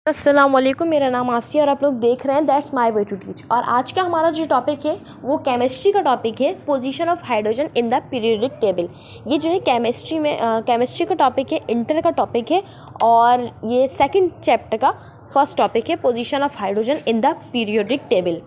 अस्सलाम वालेकुम, मेरा नाम आसिया और आप लोग देख रहे हैं that's my way to teach. और आज का हमारा जो टॉपिक है वो केमिस्ट्री का टॉपिक है, position of hydrogen in the periodic table. ये जो है केमिस्ट्री में केमिस्ट्री का टॉपिक है, इंटर का टॉपिक है और ये सेकंड चैप्टर का फर्स्ट टॉपिक है, position of hydrogen in the periodic table.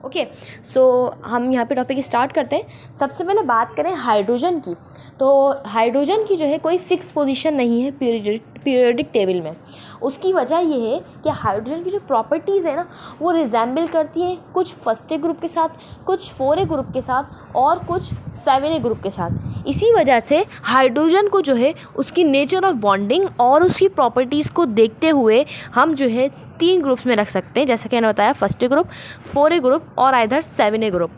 Okay, so हम यहाँ पे टॉपिक स्टार्ट करते हैं। सबसे पहले बात करें हाइड्रोजन की, तो हाइड्रोजन की जो है कोई फिक्स पोजीशन नहीं है पीरियोडिक टेबल में। उसकी वजह ये है कि हाइड्रोजन की जो प्रॉपर्टीज़ है ना, वो रिजेंबल करती हैं कुछ फर्स्ट ए ग्रुप के साथ, कुछ 4a ग्रुप के साथ और कुछ 7a ग्रुप के साथ। इसी वजह से हाइड्रोजन को जो है उसकी नेचर ऑफ बॉन्डिंग और उसकी प्रॉपर्टीज़ को देखते हुए हम जो है 3 ग्रुप्स में रख सकते हैं, जैसा कि मैंने बताया, first A group, 4a group और आइदर 7a ग्रुप।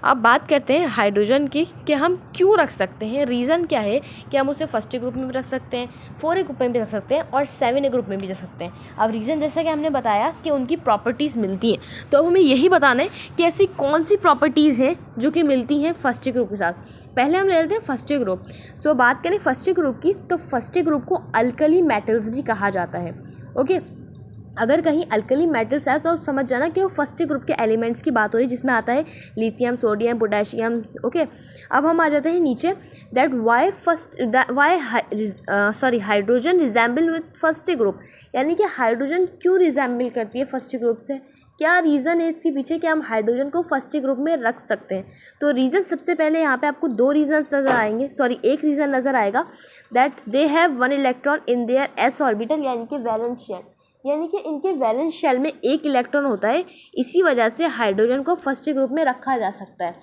अब बात करते हैं हाइड्रोजन की कि हम क्यों रख सकते हैं, रीज़न क्या है कि हम उसे फर्स्ट ए ग्रुप में भी रख सकते हैं, 4a ग्रुप में भी रख सकते हैं और 7a ग्रुप में भी रख सकते हैं। अब रीज़न जैसा कि हमने बताया कि उनकी प्रॉपर्टीज़ मिलती हैं, तो अब हमें यही बताना है कि ऐसी कौन सी प्रॉपर्टीज़ हैं जो कि मिलती हैं फर्स्ट ए ग्रुप के साथ। पहले हम ले लेते हैं फर्स्ट ए ग्रुप। सो बात करें फर्स्ट ए ग्रुप की, तो फर्स्ट ए ग्रुप को अल्कली मेटल्स भी कहा जाता है। ओके, अगर कहीं अल्कली मेटल्स है तो आप समझ जाना कि वो फर्स्ट ग्रुप के एलिमेंट्स की बात हो रही है, जिसमें आता है लिथियम, सोडियम, पोटेशियम। ओके, अब हम आ जाते हैं नीचे, that why hydrogen resemble with first group, यानी कि हाइड्रोजन क्यों रिजेंबल करती है फर्स्ट ग्रुप से, क्या रीज़न है इसके पीछे कि हम हाइड्रोजन को फर्स्ट ग्रुप में रख सकते हैं। तो रीज़न सबसे पहले यहाँ पे आपको दो रीजन्स नज़र आएंगे, एक रीज़न नज़र आएगा, that they have 1 electron in their S orbital, यानी कि वैलेंस शेल, यानी कि इनके वैलेंस शेल में एक इलेक्ट्रॉन होता है। इसी वजह से हाइड्रोजन को फर्स्ट ग्रुप में रखा जा सकता है।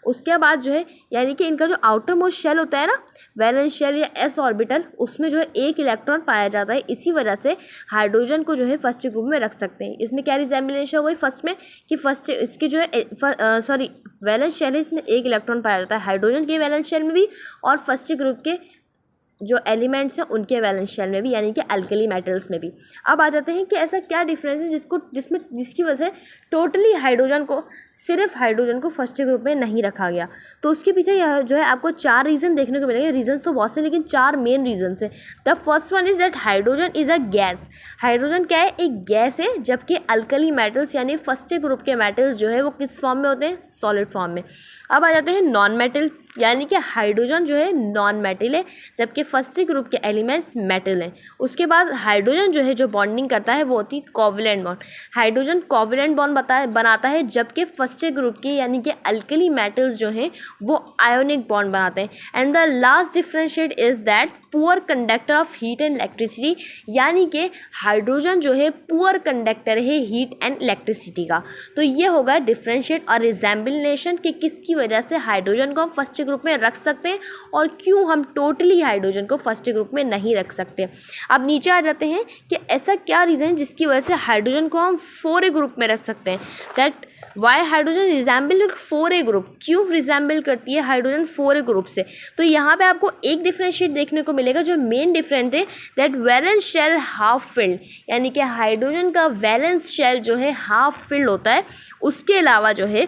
उसके बाद जो है, यानी कि इनका जो आउटर मोस्ट शेल होता है ना, वैलेंस शेल या एस ऑर्बिटल, उसमें जो है एक इलेक्ट्रॉन पाया जाता है। इसी वजह से हाइड्रोजन को जो है फर्स्ट ग्रुप में रख सकते हैं। इसमें क्या रिजेंबलेंस हो गई फर्स्ट में कि फर्स्ट इसकी जो है वैलेंस शेल है, इसमें एक इलेक्ट्रॉन पाया जाता है, हाइड्रोजन के वैलेंस शेल में भी और फर्स्ट ग्रुप के जो एलिमेंट्स हैं उनके वैलेंस शेल में भी, यानी कि अल्कली मेटल्स में भी। अब आ जाते हैं कि ऐसा क्या डिफरेंस है जिसकी वजह से टोटली हाइड्रोजन को, सिर्फ हाइड्रोजन को फर्स्ट ग्रुप में नहीं रखा गया। तो उसके पीछे यह जो है आपको 4 रीज़न देखने को मिलेंगे। रीज़न तो बहुत से, लेकिन 4 मेन रीजन है। The first one is that hydrogen is a gas. Hydrogen क्या है, एक गैस है, जबकि अल्कली मेटल्स यानी फर्स्ट ग्रुप के मेटल्स जो है वो किस फॉर्म में होते हैं, सॉलिड फॉर्म में। अब आ जाते हैं नॉन मेटल, यानी कि हाइड्रोजन जो है नॉन मेटल है, जबकि फर्स्ट ग्रुप के एलिमेंट्स मेटल हैं। उसके बाद हाइड्रोजन जो है जो बॉन्डिंग करता है वो होती है covalent bond. Hydrogen covalent bond बनाता है, जबकि फर्स्ट ग्रुप की यानी कि अल्कली मेटल्स जो हैं वो आयोनिक बॉन्ड बनाते हैं। And the last differentiate is that poor conductor of heat and electricity, यानी कि हाइड्रोजन जो है पुअर कंडक्टर है हीट एंड इलेक्ट्रिसिटी का। तो ये होगा डिफरेंशिएट और रिजेंबलेशन कि किसकी वजह से हाइड्रोजन को हम फर्स्ट ग्रुप में रख सकते हैं और क्यों हम टोटली हाइड्रोजन को फर्स्ट ग्रुप में नहीं रख सकते। अब नीचे आ जाते हैं कि ऐसा क्या रीज़न है जिसकी वजह से हाइड्रोजन को हम 4a ग्रुप में रख सकते हैं। That why hydrogen resemble with 4a group, क्यों रिजेंबल करती है हाइड्रोजन 4a ग्रुप से। तो यहाँ पे आपको एक डिफरेंशिएट देखने को मिलेगा, जो मेन डिफरेंट है, that valence shell half filled, यानी कि हाइड्रोजन का वैलेंस शेल जो है हाफ फिल्ड होता है। उसके अलावा जो है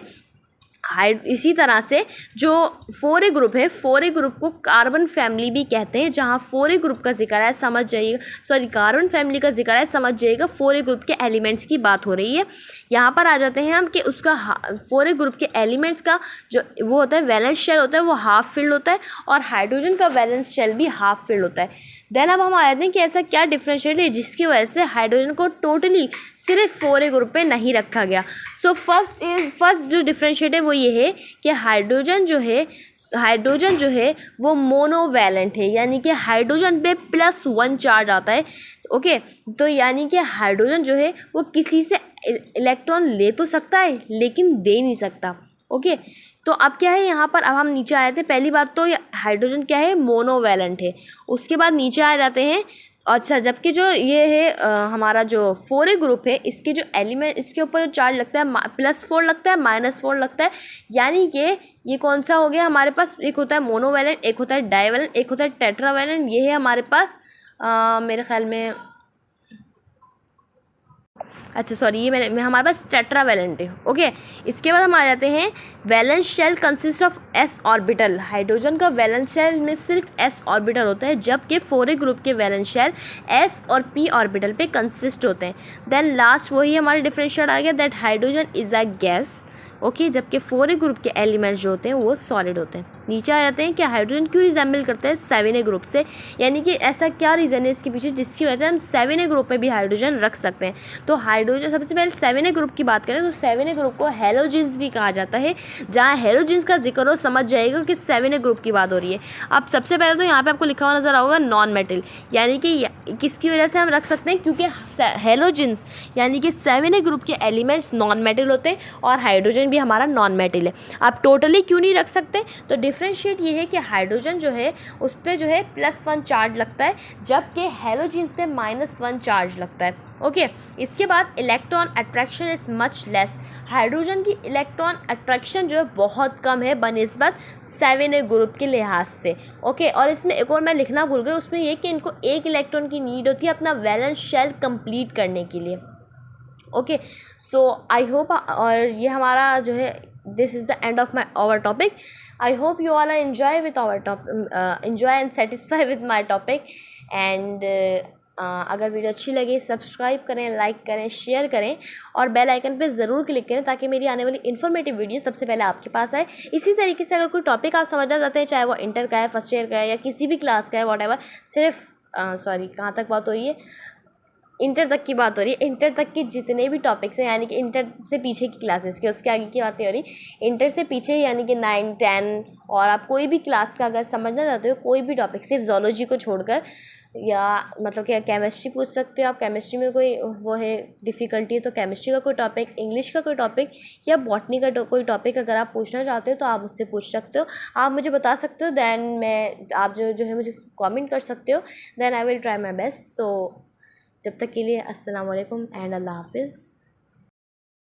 इसी तरह से जो 4a ग्रुप है, 4a ग्रुप को कार्बन फैमिली भी कहते हैं। जहाँ 4a ग्रुप का जिक्र है, समझ जाइएगा, कार्बन फैमिली का जिक्र है, समझ जाइएगा 4a ग्रुप के एलिमेंट्स की बात हो रही है। यहाँ पर आ जाते हैं हम कि उसका 4a ग्रुप के एलिमेंट्स का जो वो होता है वैलेंस शेल होता है वो हाफ फिल्ड होता है, और हाइड्रोजन का वैलेंस शेल भी हाफ फिल्ड होता है। देन अब हम आ जाते हैं कि ऐसा क्या डिफरेंशिएट है जिसकी वजह से हाइड्रोजन को टोटली सिर्फ 4a ग्रुप पे नहीं रखा गया। सो फर्स्ट जो डिफरेंशिएट है वो ये है कि हाइड्रोजन जो है वो मोनोवैलेंट है, यानी कि हाइड्रोजन पे +1 चार्ज आता है। ओके, तो यानी कि हाइड्रोजन जो है वो किसी से इलेक्ट्रॉन ले तो सकता है लेकिन दे नहीं सकता। ओके, तो अब क्या है यहाँ पर, अब हम नीचे आए थे। पहली बात तो हाइड्रोजन क्या है, मोनोवैलेंट है। उसके बाद नीचे आ जाते हैं, अच्छा, जबकि जो ये है हमारा जो 4a ग्रुप है, इसके जो एलिमेंट, इसके ऊपर जो चार्ज लगता है +4 लगता है, -4 लगता है, यानी कि ये कौन सा हो गया हमारे पास, एक होता है मोनोवैलेंट, एक होता है डाइवैलेंट, एक होता है टेट्रावैलेंट। ये है हमारे पास मेरे ख्याल में अच्छा सॉरी, ये मैं हमारे पास टेट्रावैलेंट है। ओके, इसके बाद हम आ जाते हैं valence shell consist of s orbital. Hydrogen का वैलेंस शेल में सिर्फ एस ऑर्बिटल होता है, जबकि 4a ग्रुप के वैलेंस शेल एस और पी ऑर्बिटल पे कंसिस्ट होते हैं। देन लास्ट वही हमारे डिफरेंशिएट आ गया that hydrogen is a gas. Okay, जबकि 4a ग्रुप के एलिमेंट्स जो होते हैं वो सॉलिड होते हैं। नीचे आ जाते हैं कि हाइड्रोजन क्यों रिजेंबल करता है 7a ग्रुप से, यानी कि ऐसा क्या रीज़न है इसके पीछे जिसकी वजह से हम 7a ग्रुप में भी हाइड्रोजन रख सकते हैं। तो हाइड्रोजन, सबसे पहले 7a ग्रुप की बात करें तो 7a ग्रुप को हेलोजेंस भी कहा जाता है। जहाँ हेलोजेंस का जिक्र हो समझ जाएगा कि 7a ग्रुप की बात हो रही है। अब सबसे पहले तो यहाँ पे आपको लिखा हुआ नजर आओगा नॉन मेटल, यानी कि किसकी वजह से हम रख सकते हैं, क्योंकि हेलोजेंस यानी कि 7a ग्रुप के एलिमेंट्स नॉन मेटल होते हैं और हाइड्रोजन भी हमारा नॉन मेटल है। आप टोटली क्यों नहीं रख सकते, तो डिफरेंशिएट ये है कि हाइड्रोजन जो है उस पर जो है +1 चार्ज लगता है, जबकि हेलोजेंस पे -1 चार्ज लगता है। ओके, इसके बाद electron attraction is much less. Hydrogen की इलेक्ट्रॉन अट्रैक्शन जो है बहुत कम है बनिस्बत 7a ग्रुप के लिहाज से। ओके, और इसमें एक और मैं लिखना भूल गई, उसमें ये कि इनको एक इलेक्ट्रॉन की नीड होती है अपना वैलेंस शेल कंप्लीट करने के लिए। ओके, सो आई होप, और ये हमारा जो है this is the end of my our topic. I hope you all are enjoy with our topic, enjoy and satisfy with my topic. And अगर video अच्छी लगे सब्सक्राइब करें, लाइक करें, शेयर करें और बेल आइकन पे ज़रूर क्लिक करें ताकि मेरी आने वाली इन्फॉर्मेटिव वीडियो सबसे पहले आपके पास आए। इसी तरीके से अगर कोई टॉपिक आप समझना चाहते हैं, चाहे वो इंटर का है, फर्स्ट ईयर का है या किसी भी क्लास का है, वॉट एवर, सिर्फ सॉरी कहाँ तक बात हो रही है, इंटर तक की बात हो रही है। इंटर तक के जितने भी टॉपिक्स हैं, यानी कि इंटर से पीछे की क्लासेस के, उसके आगे की बातें हो रही, इंटर से पीछे यानी कि 9, 10, और आप कोई भी क्लास का अगर समझना चाहते हो कोई भी टॉपिक, सिर्फ जोलॉजी को छोड़कर, या मतलब कि केमिस्ट्री पूछ सकते हो आप, केमिस्ट्री में कोई वो है डिफ़िकल्टी है तो केमिस्ट्री का कोई टॉपिक, इंग्लिश का कोई टॉपिक या बॉटनी का कोई टॉपिक अगर आप पूछना चाहते हो तो आप मुझसे पूछ सकते हो, आप मुझे बता सकते हो। दैन मैं आप जो है मुझे कमेंट कर सकते हो, then I will try my best. So जब तक के लिए अस्सलाम वालेकुम एंड अल्लाह हाफिज़।